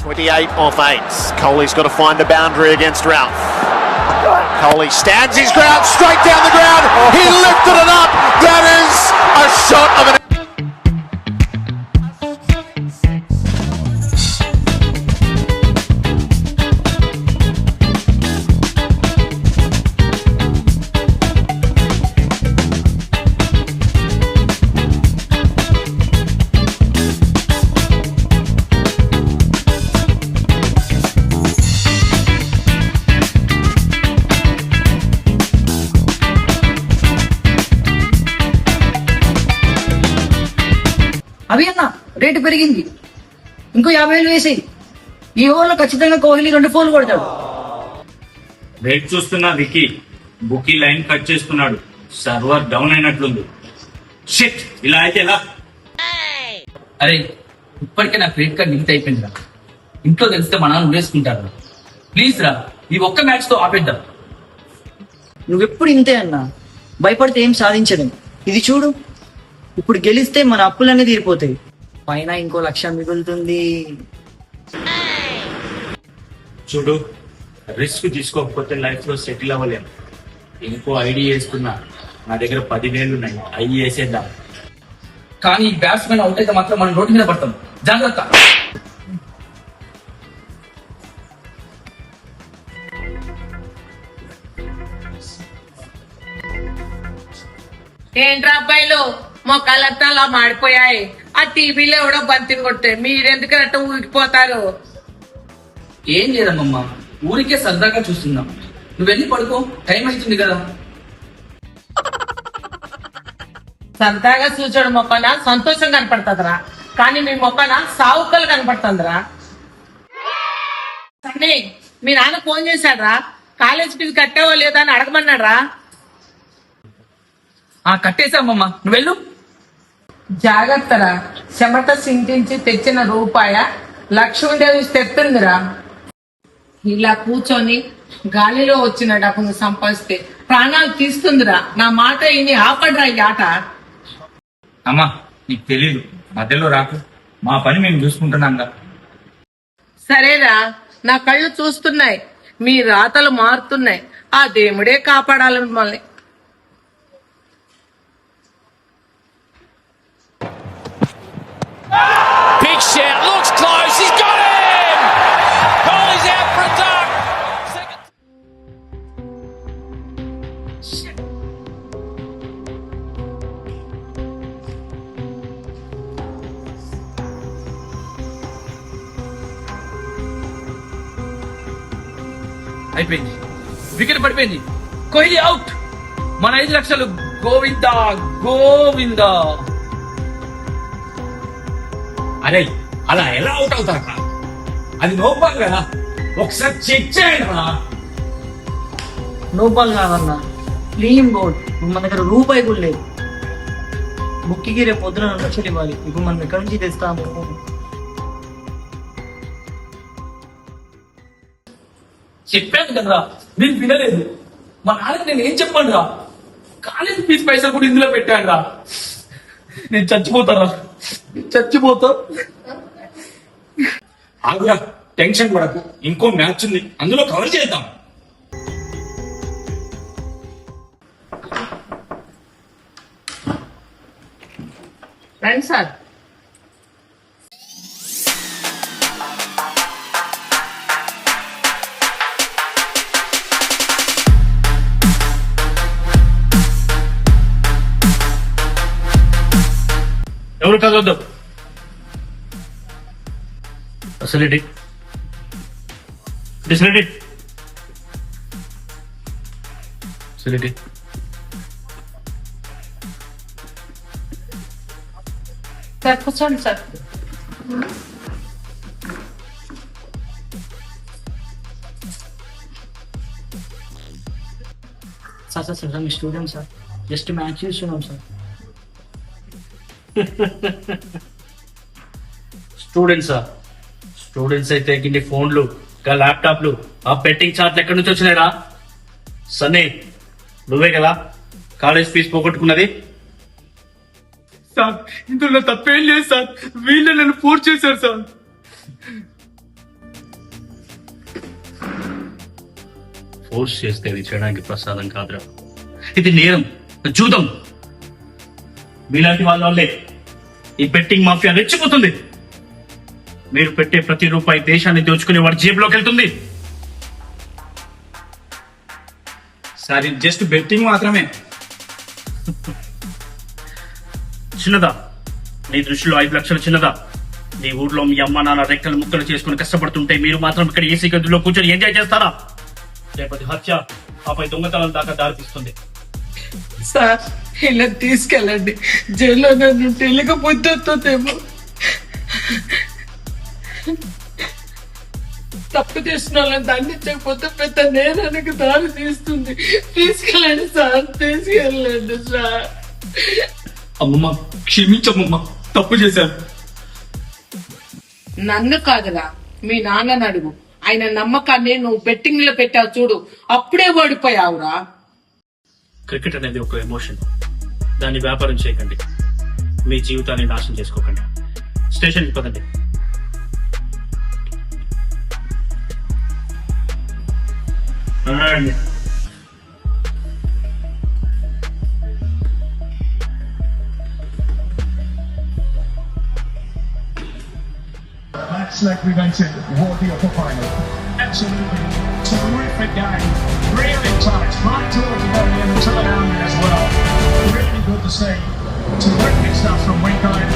28 off 8. Coley's got to find a boundary against Ralph. Coley stands his ground, straight down the ground. He lifted it up. That is a shot of an... అవి అన్న rate పెరిగింది, ఇంకో 50,000 వేసేయి. ఈ ఓవర్లో ఖచ్చితంగా కోహ్లీ 2 4 కొడతాడు. Rate చూస్తున్నా వికీ బుకీ లైన్ కట్ చేస్తున్నాడు. సర్వర్ డౌన్ అయినట్లుంది. షిట్, ఇలా అయితే ఎలా? అరే ఇప్పటికే నా క్రెడిట్ కార్డ్ లిమిట్ అయిపోయిందిరా. ఇంట్లో తెలిస్తే మా నాన్న వేసుకుంటారు. ప్లీజ్ రా, ఈ ఒక్క మ్యాచ్ తో ఆపేద్దాం. నువ్వెప్పుడు ఇంతే అన్నా, భయపడితే ఏం సాధించలేం. ఇది చూడు, ఇప్పుడు గెలిస్తే మన అప్పులన్నీ తీరిపోతాయి, పైన ఇంకో 1,00,000 మిగులుతుంది. చూడు, రిస్క్ తీసుకోకపోతే లైఫ్ లో సెటిల్ అవ్వలేము. ఇంకో ఐడియా వేసుకున్నా, నా దగ్గర 10,000 ఉన్నాయి, అవి వేసేద్దాం. కానీ ఈ బ్యాట్స్మెన్ అవుట్ అయితే మాత్రం మనం రోడ్డు మీద పడతాం. జాగ్రత్త. ఏంట్రా అబ్బాయిలు, మొక్కలంతా అలా మాడిపోయాయి. ఆ టీవీలో ఎవడో బంతిని కొట్టే మీరెందుకంటే ఊరికిపోతారు? ఏం లేదమ్మమ్మా, ఊరికే సరదాగా చూస్తున్నాం. నువ్వు వెళ్ళి పడుకో, టైం అవుతుంది కదా. సరదాగా చూసాడు మొక్కన సంతోషం కనపడుతుందిరా, కానీ మీ మొక్కన సావుకలు కనపడుతుందిరా. సన్నీ, మీ నాన్న ఫోన్ చేశాడ్రా, కాలేజ్ ఫీజు కట్టావో లేదా అని అడగమన్నాడ్రా. కట్టేశామమ్మా, నువ్వు వెళ్ళు. జాగ్రత్తరా, చెమట సింటించి తెచ్చిన రూపాయ లక్ష్మీదేవి తెస్తుందిరా. ఇలా కూర్చొని గాలిలో వచ్చిన డబ్బును సంపాదిస్తే ప్రాణాలు తీస్తుందిరా. నా మాట ఇని ఆపడ్రా ఈ ఆట. అమ్మా, నీకు తెలీదు, మధ్యలో రాకు. మా పని మేము చూసుకుంటున్నాంగా. సరేరా, నా కళ్ళు చూస్తున్నాయి, మీ రాతలు మారుతున్నాయి. ఆ దేవుడే కాపాడాలి మిమ్మల్ని. Big shout, looks close, he's got him! Kohli's out for a duck! అయిపోయింది, వికెట్ పడిపోయింది. కోహ్లీ అవుట్. మన 5 లక్షలు గోవిందా గోవిందా. అరే, అలా ఎలా అవుట్ అవుతారా? అది నో బాల్ కదా, ఒకసారి చెక్ చేయండి రా. నో బాల్ కాదన్నా, క్లీన్ బౌల్. మన దగ్గర రూపాయి కూడా లేదు. బుక్కికి రేపు పొద్దున 2 లక్షలు ఇవ్వాలి. ఇప్పుడు మనం ఎక్కడి నుంచి తెస్తాము? చెప్పాను కదరా, నేను వినలేదు. మా నాన్నకి నేను ఏం చెప్పాను రా? కాలేజ్ ఫీజు పైసలు కూడా ఇందులో పెట్టాను రా. నేను చచ్చిపోతారా, చచ్చిపోతా. ఆగురా, టెన్షన్ పడకు. ఇంకో మ్యాచ్ ఉంది, అందులో కవర్ చేద్దాం. రండి సార్. ఎవరు కదవద్దు. ఫెసిలిటీ ఫెసిలిటీ ఫెసిలిటీ సార్ కూర్చోండి సార్. సార్ మీ స్టూడెంట్ సార్, జస్ట్ మ్యాచ్ చూస్తున్నాం సార్. స్టూడెంట్స్ అయితే గిన్ని ఫోన్లు, ల్యాప్టాప్లు, ఆ బెట్టింగ్ చార్ట్లు ఎక్కడి నుంచి వచ్చినాయిరా? సన్నీ, నువ్వే కదా కాలేజ్ ఫీజు పోగొట్టుకున్నది? సార్ ఇందులో తప్పేం లేదు సార్, వీళ్ళే నన్ను ఫోర్స్ చేశారు సార్. ఫోర్స్ చేస్తే ఇది చేయడానికి ప్రసాదం కాదురా, ఇది నేరం, జూదం. మీలాంటి వాళ్ళ వల్లే ఈ బెట్టింగ్ మాఫియా రెచ్చిపోతుంది. మీరు పెట్టే ప్రతి రూపాయి దేశాన్ని దోచుకునే వాడి జేబులోకి వెళ్తుంది. సార్ ఇది జస్ట్ బెట్టింగ్ మాత్రమే. చిన్నదా? నీ దృష్టిలో 5 లక్షలు చిన్నదా? నీ ఊర్లో మీ అమ్మ నాన్న రెక్కలు ముక్కలు చేసుకుని కష్టపడుతుంటే మీరు మాత్రం ఇక్కడ ఏసీ గదిలో కూర్చొని ఎంజాయ్ చేస్తారా? లేకపోతే హత్య, ఆపై దొంగతనం దాకా దారితీస్తుంది. సార్ ఇలా తీసుకెళ్ళండి, జైల్లో నన్ను తెలియక బుద్ధొస్తుందేమో. తప్పు చేసిన వాళ్ళని దండించకపోతే పెద్ద నేరానికి దారి తీస్తుంది. తీసుకెళ్ళండి సార్, తీసుకెళ్ళండి సార్. అమ్మమ్మ క్షమించమ్మమ్మ, తప్పు చేశాను. నన్ను కాదురా, మీ నాన్నని అడుగు. ఆయన నమ్మకాన్ని నువ్వు బెట్టింగ్ లో పెట్టావు చూడు, అప్పుడే ఓడిపోయావురా. క్రికెట్ అనేది ఒక ఎమోషన్, దాన్ని వ్యాపారం చేయకండి. మీ జీవితాన్ని నాశనం చేసుకోకండి. స్టేషన్కి పదండి. That's like we mentioned, worthy of a final. Absolutely terrific game. Really tight. Right towards the very end, until around it as well. Really good to see. Terrific stuff from Winkline.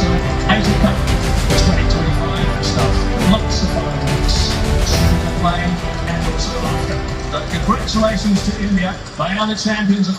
So, Asia Cup 2025 stuff. Lots of fireworks. Playing and also after. But congratulations to India. They are the champions of